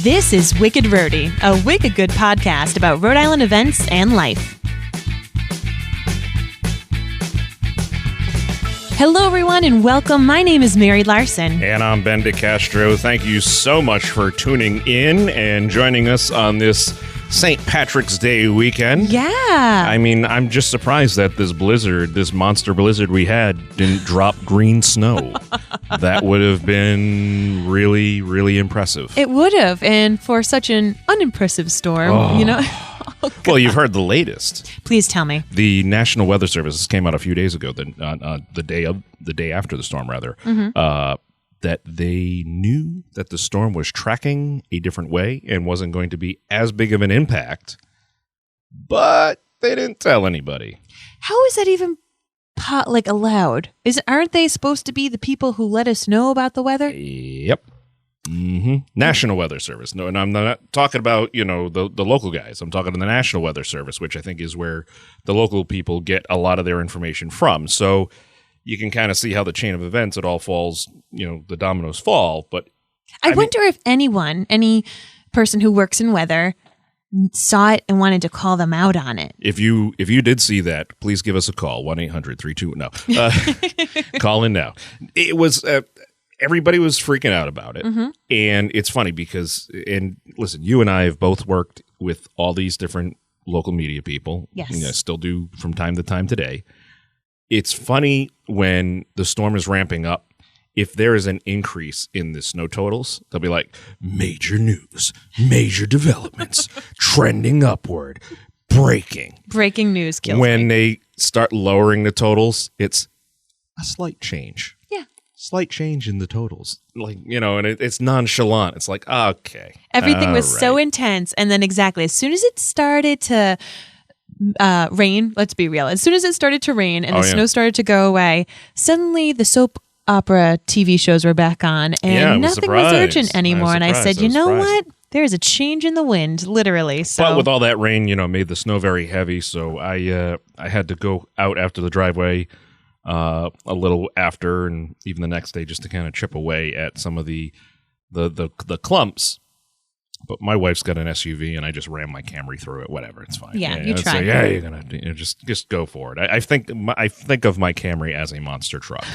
This is Wicked Roadie, a wicked good podcast about Rhode Island events and life. Hello, everyone, and welcome. My name is Mary Larson. And I'm Ben DeCastro. Thank you so much for tuning in and joining us on this St. Patrick's Day weekend. Yeah. I mean, I'm just surprised that this monster blizzard we had didn't drop green snow. That would have been really, really impressive. It would have, and for such an unimpressive storm, you know. Well, you've heard the latest. Please tell me. The National Weather Service came out a few days ago, the day after the storm, rather, that they knew that the storm was tracking a different way and wasn't going to be as big of an impact, but they didn't tell anybody. How is that even allowed? Aren't they supposed to be the people who let us know about the weather? Yep. National Weather Service. No, and I'm not talking about, the local guys. I'm talking to the National Weather Service, which I think is where the local people get a lot of their information from. So you can kind of see how the chain of events, it all falls, the dominoes fall. But I wonder if any person who works in weather saw it and wanted to call them out on it. If you did see that, please give us a call, 1-800-32. No, call in now. It was everybody was freaking out about it, and it's funny because, and listen, you and I have both worked with all these different local media people. Yes, still do from time to time today. It's funny when the storm is ramping up. If there is an increase in the snow totals, they'll be like, major news, major developments, trending upward, breaking. Breaking news kills When me. they start lowering the totals, it's a slight change. Yeah. Slight change in the totals. And it's nonchalant. It's like, okay. Everything was so intense. And then exactly, as soon as it started to rain, let's be real, as soon as it started to rain and the snow started to go away, suddenly the soap opera TV shows were back on and nothing was urgent anymore. And I said, you know what? There is a change in the wind, literally. So. But with all that rain, made the snow very heavy. So I had to go out after the driveway a little after, and even the next day, just to kind of chip away at some of the clumps. But my wife's got an SUV, and I just ram my Camry through it. Whatever, it's fine. Yeah, you try. So, you're gonna just go for it. I think of my Camry as a monster truck.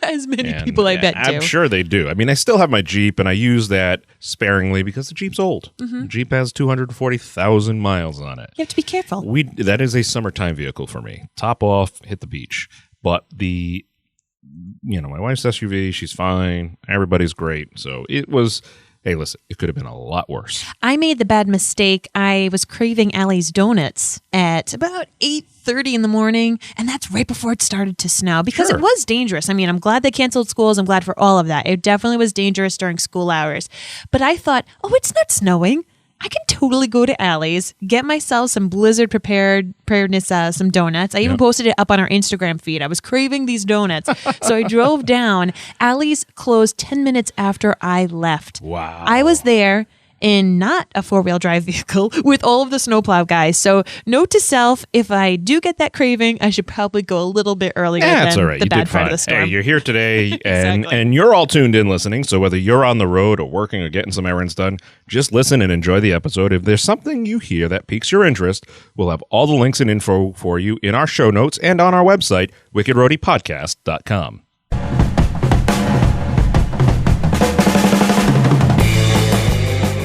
As many people, I bet, do. I'm sure they do. I mean, I still have my Jeep, and I use that sparingly because the Jeep's old. The Jeep has 240,000 miles on it. You have to be careful. That is a summertime vehicle for me. Top off, hit the beach. But my wife's SUV, she's fine. Everybody's great. So it was. Hey, listen, it could have been a lot worse. I made the bad mistake. I was craving Allie's Donuts at about 8:30 in the morning, and that's right before it started to snow because It was dangerous. I mean, I'm glad they canceled schools. I'm glad for all of that. It definitely was dangerous during school hours. But I thought, it's not snowing. I can totally go to Allie's, get myself some blizzard preparedness, some donuts. I even posted it up on our Instagram feed. I was craving these donuts. So I drove down. Allie's closed 10 minutes after I left. Wow. I was there in not a four-wheel drive vehicle with all of the snowplow guys. So note to self, if I do get that craving, I should probably go a little bit earlier than all right. the You bad did part fine. of the storm. Hey, you're here today, Exactly. and you're all tuned in listening. So whether you're on the road or working or getting some errands done, just listen and enjoy the episode. If there's something you hear that piques your interest, we'll have all the links and info for you in our show notes and on our website, wickedroadiepodcast.com.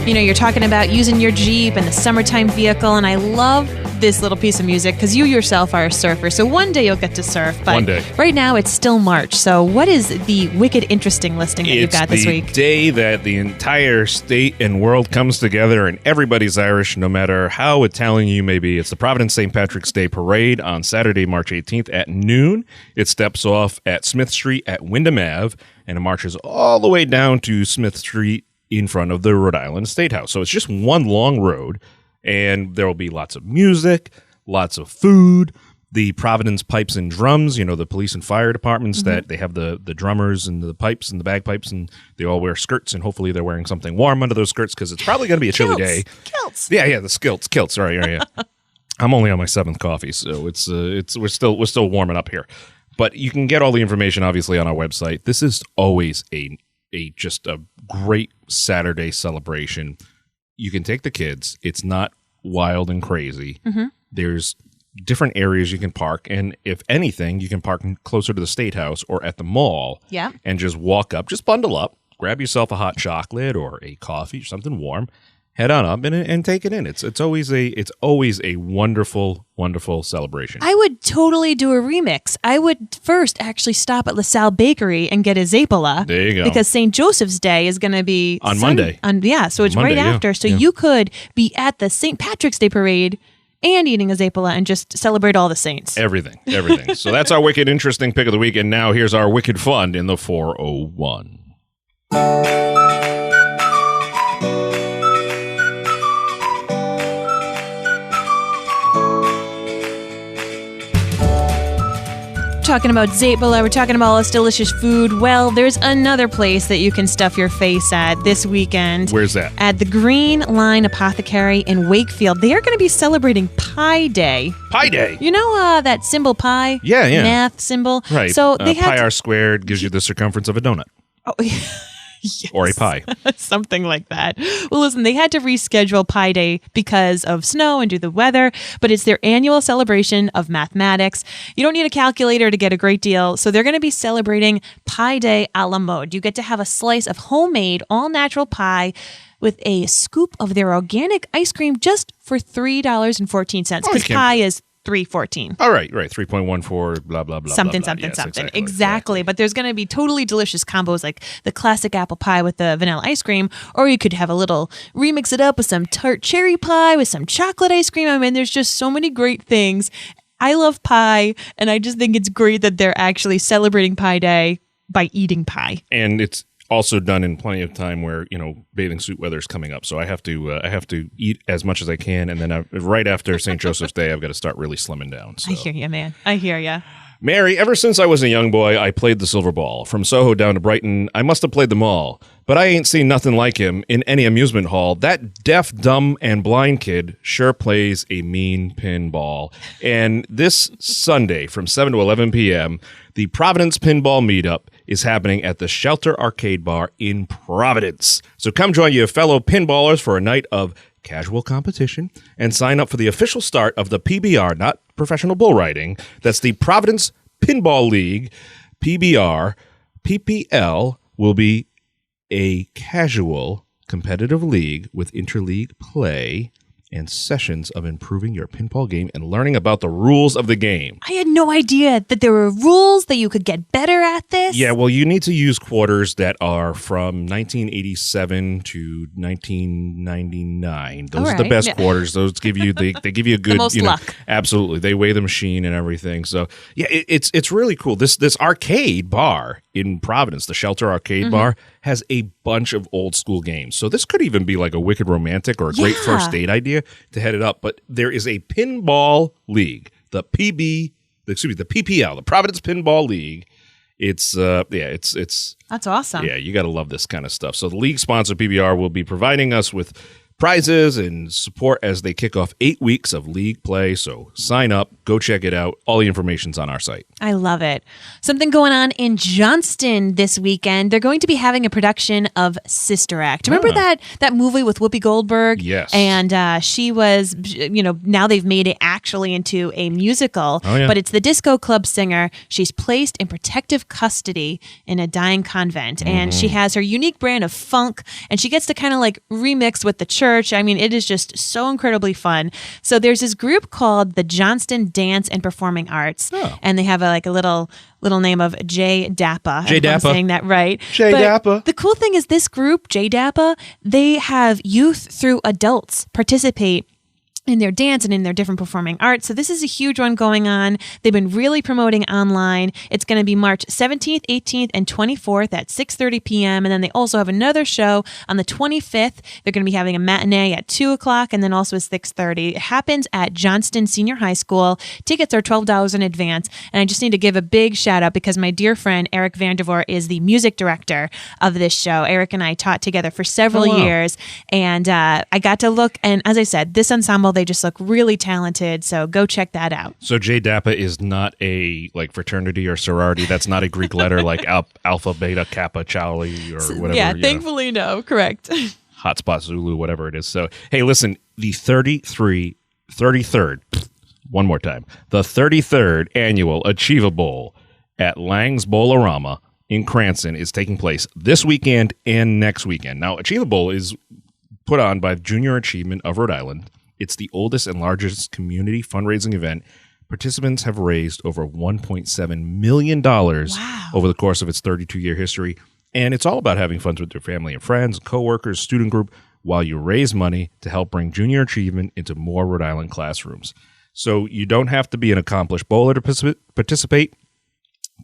You're talking about using your Jeep and the summertime vehicle, and I love this little piece of music because you yourself are a surfer. So one day you'll get to surf, but One day. Right now it's still March. So what is the wicked interesting listing that you've got this week? It's the day that the entire state and world comes together and everybody's Irish, no matter how Italian you may be. It's the Providence St. Patrick's Day Parade on Saturday, March 18th at noon. It steps off at Smith Street at Wyndham Ave, and it marches all the way down to Smith Street in front of the Rhode Island State House. So it's just one long road, and there will be lots of music, lots of food, the Providence pipes and drums, the police and fire departments that they have the drummers and the pipes and the bagpipes, and they all wear skirts, and hopefully they're wearing something warm under those skirts because it's probably going to be a chilly day. Kilts. Yeah, the kilts. Sorry, yeah. I'm only on my 7th coffee, so we're still warming up here. But you can get all the information, obviously, on our website. This is always just a great Saturday celebration. You can take the kids. It's not wild and crazy. Mm-hmm. There's different areas you can park, and if anything, you can park closer to the State House or at the mall. Yeah. And just walk up, just bundle up, grab yourself a hot chocolate or a coffee or something warm, head on up and take it in. It's always a wonderful, wonderful celebration. I would totally do a remix. I would first actually stop at LaSalle Bakery and get a Zapola. There you go. Because St. Joseph's Day is going to be on Monday. So it's Monday, right after. So yeah. you could be at the St. Patrick's Day parade and eating a Zapola and just celebrate all the saints. Everything. So that's our wicked interesting pick of the week. And now here's our wicked fun in the 401. Talking about Zapola, we're talking about all this delicious food. Well, there's another place that you can stuff your face at this weekend. Where's that? At the Green Line Apothecary in Wakefield. They are going to be celebrating Pi Day. Pi Day. You know that symbol pi? Yeah. Math symbol. Right. So they had pi r squared gives you the circumference of a donut. Oh, yes. Or a pie. Something like that. Well, listen, they had to reschedule Pi Day because of snow and due to the weather, but it's their annual celebration of mathematics. You don't need a calculator to get a great deal, so they're going to be celebrating Pi Day a la mode. You get to have a slice of homemade, all-natural pie with a scoop of their organic ice cream just for $3.14, because pie is $3.14. All right. 3.14, blah, blah, blah. Something. Yes, exactly. But there's going to be totally delicious combos like the classic apple pie with the vanilla ice cream, or you could have a little remix it up with some tart cherry pie with some chocolate ice cream. I mean, there's just so many great things. I love pie, and I just think it's great that they're actually celebrating Pi Day by eating pie. And it's also done in plenty of time where, bathing suit weather is coming up. So I have to eat as much as I can. And then right after St. Joseph's Day, I've got to start really slimming down. So. I hear you, man. I hear you. Mary, ever since I was a young boy, I played the silver ball. From Soho down to Brighton, I must have played them all. But I ain't seen nothing like him in any amusement hall. That deaf, dumb, and blind kid sure plays a mean pinball. And this Sunday from 7 to 11 p.m., the Providence Pinball Meetup is happening at the Shelter Arcade Bar in Providence. So come join your fellow pinballers for a night of casual competition and sign up for the official start of the PBR, not professional bull riding. That's the Providence Pinball League. PBR, PPL will be a casual competitive league with interleague play and sessions of improving your pinball game and learning about the rules of the game. I had no idea that there were rules that you could get better at this. Yeah, well, you need to use quarters that are from 1987 to 1999. Those are the best quarters. Those give you they give you a good the most luck. Absolutely, they weigh the machine and everything. So yeah, it's really cool. This arcade bar in Providence, the Shelter Arcade Bar, has a bunch of old school games. So this could even be like a wicked romantic or a great first date idea to head it up. But there is a pinball league, the PPL, the Providence Pinball League. It's that's awesome. Yeah, you got to love this kind of stuff. So the league sponsor PBR will be providing us with prizes and support as they kick off 8 weeks of league play. So sign up, go check it out. All the information's on our site. I love it. Something going on in Johnston this weekend. They're going to be having a production of Sister Act. Remember that movie with Whoopi Goldberg? Yes. And she was, now they've made it actually into a musical. Oh, yeah. But it's the disco club singer. She's placed in protective custody in a dying convent. And she has her unique brand of funk. And she gets to kind of like remix with the church. I mean, it is just so incredibly fun. So there's this group called the Johnston Dance and Performing Arts. Oh. And they have a little name of J Dappa. J Dappa. I'm saying that right. J Dappa. The cool thing is this group, J Dappa, they have youth through adults participate in their dance and in their different performing arts. So this is a huge one going on. They've been really promoting online. It's going to be March 17th, 18th, and 24th at 6:30 p.m. And then they also have another show on the 25th. They're going to be having a matinee at 2 o'clock and then also at 6:30. It happens at Johnston Senior High School. Tickets are $12 in advance. And I just need to give a big shout out because my dear friend Eric Vandervoort is the music director of this show. Eric and I taught together for several years. And I got to look. And as I said, this ensemble all, they just look really talented. So go check that out. So JDAPA is not a fraternity or sorority. That's not a Greek letter like Alpha, Beta, Kappa, Charlie, or whatever. Yeah, thankfully, no. Correct. Hotspot Zulu, whatever it is. So, hey, listen, the 33rd, one more time, the 33rd annual Achievable at Lang's Bowl-O-Rama in Cranston is taking place this weekend and next weekend. Now, Achievable is put on by Junior Achievement of Rhode Island. It's the oldest and largest community fundraising event. Participants have raised over $1.7 million over the course of its 32-year history. And it's all about having fun with your family and friends, coworkers, student group, while you raise money to help bring junior achievement into more Rhode Island classrooms. So you don't have to be an accomplished bowler to participate.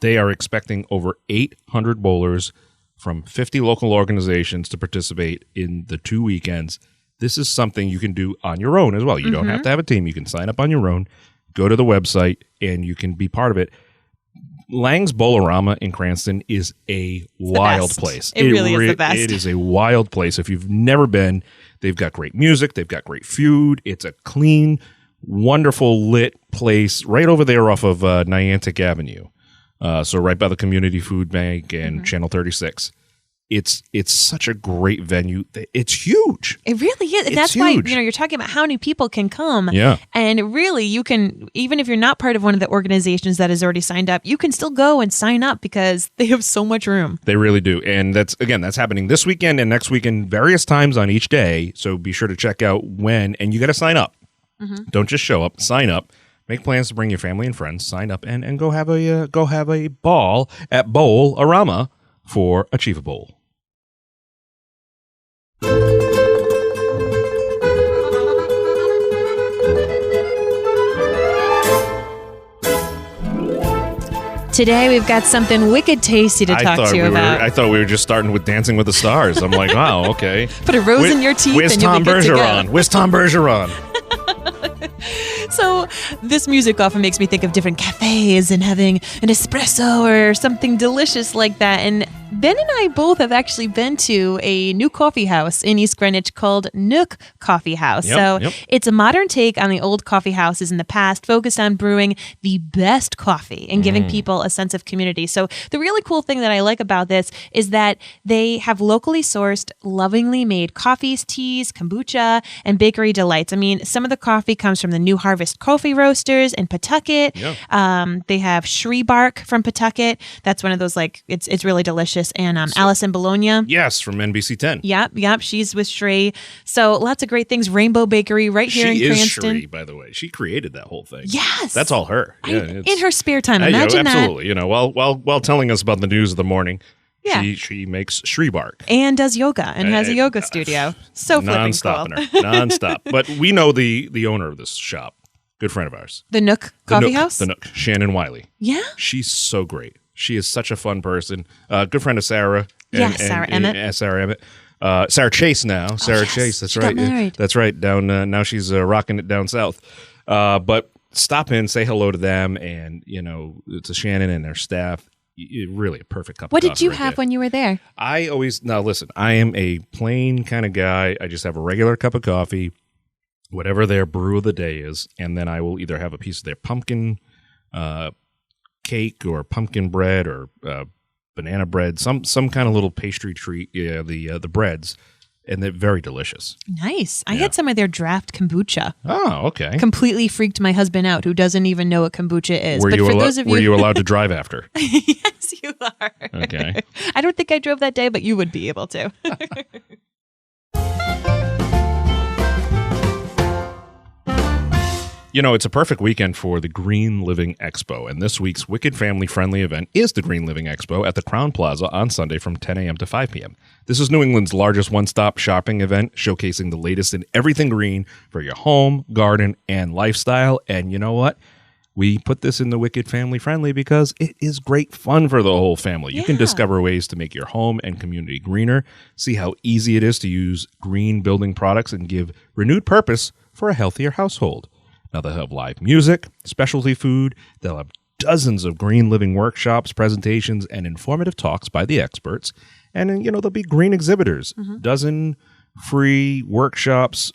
They are expecting over 800 bowlers from 50 local organizations to participate in the 2 weekends. This is something you can do on your own as well. You don't have to have a team. You can sign up on your own, go to the website, and you can be part of it. Lang's Bowl-O-Rama in Cranston is a wild place. It really is the best. It is a wild place. If you've never been, they've got great music. They've got great food. It's a clean, wonderful lit place right over there off of Niantic Avenue. So right by the Community Food Bank and Channel 36. It's such a great venue. It's huge. It really is. That's huge. Why, you're talking about how many people can come. Yeah. And really, you can, even if you're not part of one of the organizations that has already signed up, you can still go and sign up because they have so much room. They really do. And that's happening this weekend and next weekend, various times on each day. So be sure to check out when, and you got to sign up. Don't just show up, sign up. Make plans to bring your family and friends, sign up, and go have a ball at Bowl-O-Rama for Achievable. Today we've got something wicked tasty to talk to you about. I thought we were just starting with Dancing with the Stars. I'm like, wow, okay. Put a rose in your teeth and you'll be good to go. Where's Tom Bergeron? So this music often makes me think of different cafes and having an espresso or something delicious like that. And Ben and I both have actually been to a new coffee house in East Greenwich called Nook Coffee House. It's a modern take on the old coffee houses in the past, focused on brewing the best coffee and giving people a sense of community. So the really cool thing that I like about this is that they have locally sourced, lovingly made coffees, teas, kombucha, and bakery delights. I mean, some of the coffee comes from the New Harvest Coffee Roasters in Pawtucket. They have Shree Bark from Pawtucket. That's one of those, it's really delicious. And Allison Bologna. Yes, from NBC 10. Yep. She's with Shree. So lots of great things. Rainbow Bakery right here in Cranston. She is Shree, by the way. She created that whole thing. Yes. That's all her. In her spare time. Imagine that. Absolutely. While telling us about the news of the morning, she makes Shree Bark. And does yoga and has a yoga studio. So flipping cool. Non-stop. But we know the owner of this shop. Good friend of ours. The Nook Coffee House? The Nook. Shannon Wiley. Yeah? She's so great. She is such a fun person. Good friend of Sarah. Sarah Emmett. Sarah Emmett. Sarah Chase now. Sarah Chase. That's right. Got married. That's right. Down now she's rocking it down south. But stop in, say hello to them, and to Shannon and their staff. Really a perfect cup of coffee. What did you have when you were there? Listen, I am a plain kind of guy. I just have a regular cup of coffee, whatever their brew of the day is, and then I will either have a piece of their pumpkin cake or pumpkin bread or banana bread, some kind of little pastry treat. The breads, and they're very delicious. Nice. I had some of their draft kombucha. Oh, okay. Completely freaked my husband out, who doesn't even know what kombucha is. Were you allowed to drive after? Yes, you are. Okay. I don't think I drove that day, but you would be able to. It's a perfect weekend for the Green Living Expo, and this week's wicked family-friendly event is the Green Living Expo at the Crown Plaza on Sunday from 10 a.m. to 5 p.m. This is New England's largest one-stop shopping event, showcasing the latest in everything green for your home, garden, and lifestyle. And you know what? We put this in the wicked family-friendly because it is great fun for the whole family. You can discover ways to make your home and community greener, see how easy it is to use green building products, and give renewed purpose for a healthier household. Now, they'll have live music, specialty food. They'll have dozens of green living workshops, presentations, and informative talks by the experts. And, there'll be green exhibitors, dozen free workshops,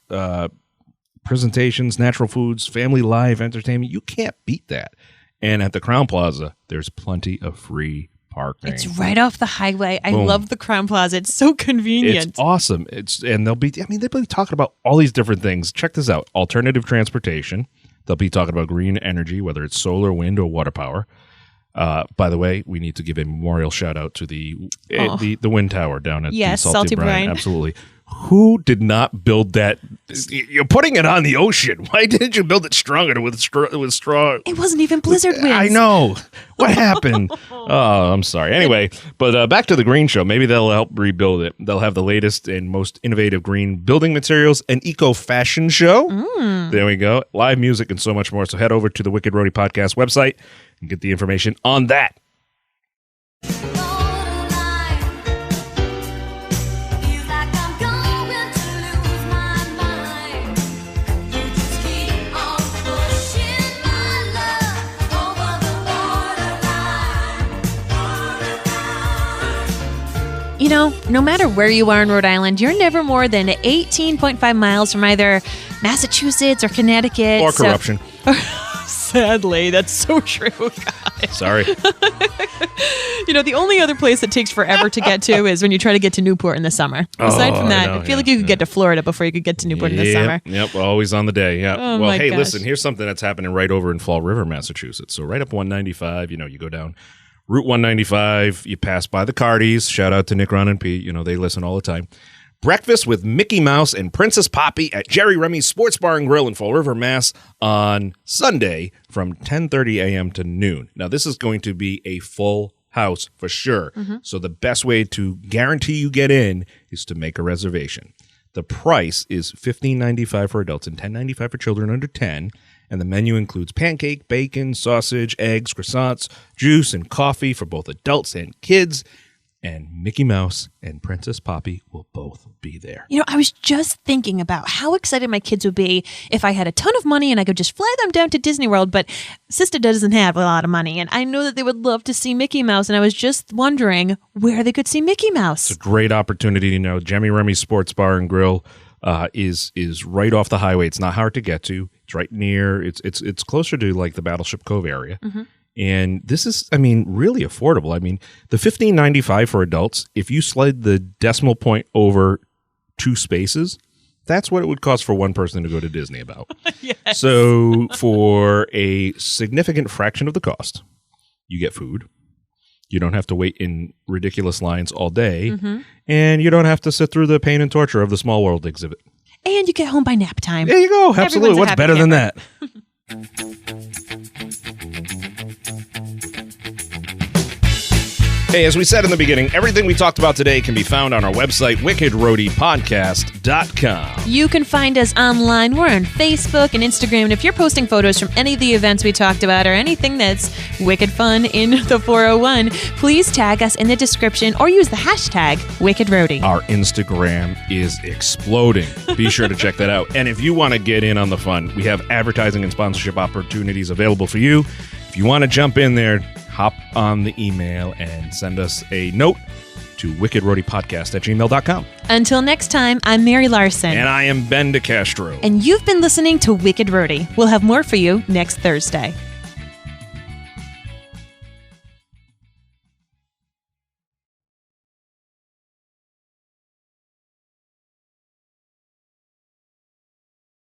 presentations, natural foods, family live entertainment. You can't beat that. And at the Crowne Plaza, there's plenty of free parking. It's right off the highway. I love the Crowne Plaza. It's so convenient. It's awesome. They'll be talking about all these different things. Check this out. Alternative transportation. They'll be talking about green energy, whether it's solar, wind, or water power. By the way, we need to give a memorial shout out to the wind tower down at the Salty Brine. Absolutely. Who did not build that? You're putting it on the ocean. Why didn't you build it stronger with straw? It wasn't even blizzard winds. I know. What happened? Oh, I'm sorry. Anyway, but back to the Green Show. Maybe they'll help rebuild it. They'll have the latest and most innovative green building materials, an eco-fashion show. There we go. Live music and so much more. So head over to the Wicked Roadie Podcast website and get the information on that. You know, no matter where you are in Rhode Island, you're never more than 18.5 miles from either Massachusetts or Connecticut. Or corruption. Sadly, that's so true, guys. Sorry. You know, the only other place that takes forever to get to is when you try to get to Newport in the summer. Aside from that, I feel like you could get to Florida before you could get to Newport in the summer. Yep, always on the day. Yeah. Oh, well, hey, gosh. listen, here's something that's happening right over in Fall River, Massachusetts. So right up 195, you go down Route 195, you pass by the Cardis. Shout out to Nick, Ron, and Pete. They listen all the time. Breakfast with Mickey Mouse and Princess Poppy at Jerry Remy's Sports Bar and Grill in Fall River, Mass. on Sunday from 10:30 a.m. to noon. Now, this is going to be a full house for sure. So the best way to guarantee you get in is to make a reservation. The price is $15.95 for adults and $10.95 for children under 10. And the menu includes pancake, bacon, sausage, eggs, croissants, juice, and coffee for both adults and kids. And Mickey Mouse and Princess Poppy will both be there. You know, I was just thinking about how excited my kids would be if I had a ton of money and I could just fly them down to Disney World. But Sister doesn't have a lot of money. And I know that they would love to see Mickey Mouse. And I was just wondering where they could see Mickey Mouse. It's a great opportunity. Jerry Remy's Sports Bar and Grill is right off the highway. It's not hard to get to. It's right near. It's closer to like the Battleship Cove area. And this is, really affordable. The $15.95 for adults, if you slide the decimal point over 2 spaces, that's what it would cost for one person to go to Disney about. Yes. So for a significant fraction of the cost, you get food. You don't have to wait in ridiculous lines all day. And you don't have to sit through the pain and torture of the Small World exhibit. And you get home by nap time. There you go. Absolutely. What's better than that? Hey, as we said in the beginning, everything we talked about today can be found on our website, wickedroadiepodcast.com. You can find us online. We're on Facebook and Instagram. And if you're posting photos from any of the events we talked about or anything that's wicked fun in the 401, please tag us in the description or use the hashtag WickedRoadie. Our Instagram is exploding. Be sure to check that out. And if you want to get in on the fun, we have advertising and sponsorship opportunities available for you. If you want to jump in there, hop on the email and send us a note to wickedroadiepodcast@gmail.com. Until next time, I'm Mary Larson. And I am Ben DeCastro. And you've been listening to Wicked Roadie. We'll have more for you next Thursday.